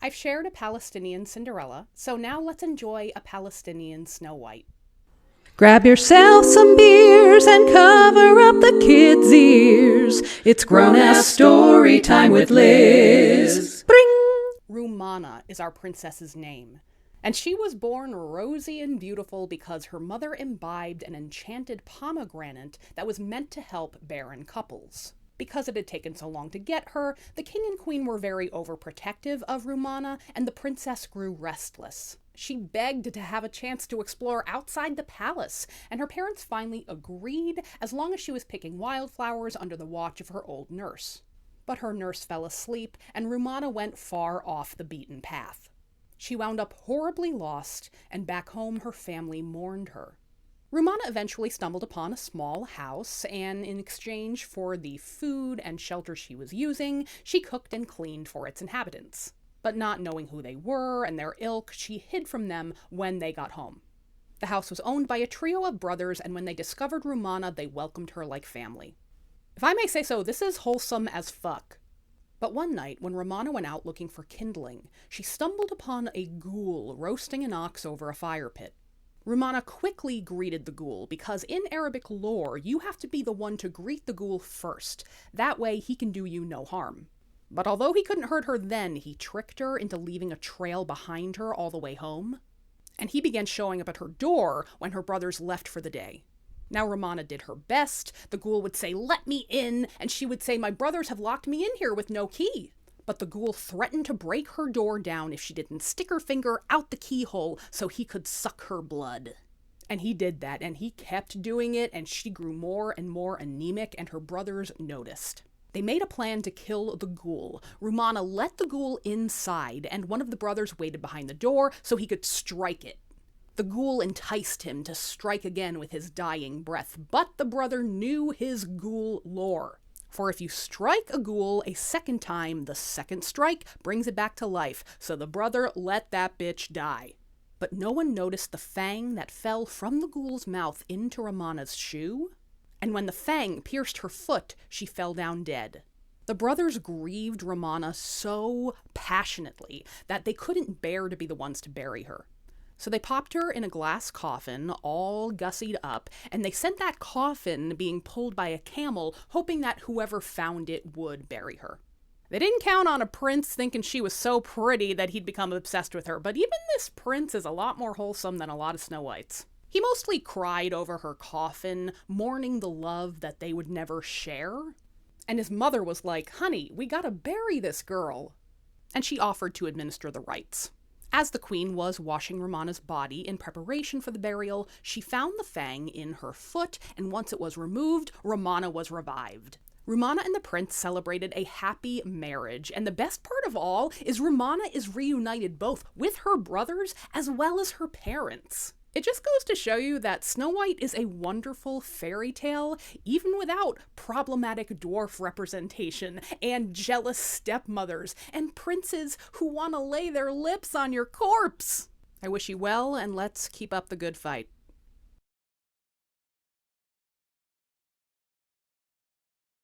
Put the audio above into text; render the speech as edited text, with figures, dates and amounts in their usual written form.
I've shared a Palestinian Cinderella, so now let's enjoy a Palestinian Snow White. Grab yourself some beers and cover up the kids' ears. It's grown-ass story time with Liz. Bring! Rummana is our princess's name, and she was born rosy and beautiful because her mother imbibed an enchanted pomegranate that was meant to help barren couples. Because it had taken so long to get her, the king and queen were very overprotective of Rummana, and the princess grew restless. She begged to have a chance to explore outside the palace, and her parents finally agreed as long as she was picking wildflowers under the watch of her old nurse. But her nurse fell asleep, and Rummana went far off the beaten path. She wound up horribly lost, and back home her family mourned her. Rummana eventually stumbled upon a small house, and in exchange for the food and shelter she was using, she cooked and cleaned for its inhabitants. But not knowing who they were and their ilk, she hid from them when they got home. The house was owned by a trio of brothers, and when they discovered Rummana, they welcomed her like family. If I may say so, this is wholesome as fuck. But one night, when Rummana went out looking for kindling, she stumbled upon a ghoul roasting an ox over a fire pit. Rummana quickly greeted the ghoul, because in Arabic lore, you have to be the one to greet the ghoul first. That way, he can do you no harm. But although he couldn't hurt her then, he tricked her into leaving a trail behind her all the way home. And he began showing up at her door when her brothers left for the day. Now Rummana did her best. The ghoul would say, "Let me in," and she would say, "My brothers have locked me in here with no key." But the ghoul threatened to break her door down if she didn't stick her finger out the keyhole so he could suck her blood. And he did that, and he kept doing it, and she grew more and more anemic, and her brothers noticed. They made a plan to kill the ghoul. Rummana let the ghoul inside, and one of the brothers waited behind the door so he could strike it. The ghoul enticed him to strike again with his dying breath, but the brother knew his ghoul lore. For if you strike a ghoul a second time, the second strike brings it back to life, so the brother let that bitch die. But no one noticed the fang that fell from the ghoul's mouth into Rummana's shoe, and when the fang pierced her foot, she fell down dead. The brothers grieved Rummana so passionately that they couldn't bear to be the ones to bury her. So they popped her in a glass coffin, all gussied up, and they sent that coffin being pulled by a camel, hoping that whoever found it would bury her. They didn't count on a prince thinking she was so pretty that he'd become obsessed with her, but even this prince is a lot more wholesome than a lot of Snow Whites. He mostly cried over her coffin, mourning the love that they would never share. And his mother was like, "Honey, we gotta bury this girl." And she offered to administer the rites. As the queen was washing Rummana's body in preparation for the burial, she found the fang in her foot, and once it was removed, Rummana was revived. Rummana and the prince celebrated a happy marriage, and the best part of all is Rummana is reunited both with her brothers as well as her parents. It just goes to show you that Snow White is a wonderful fairy tale, even without problematic dwarf representation, and jealous stepmothers, and princes who want to lay their lips on your corpse. I wish you well, and let's keep up the good fight.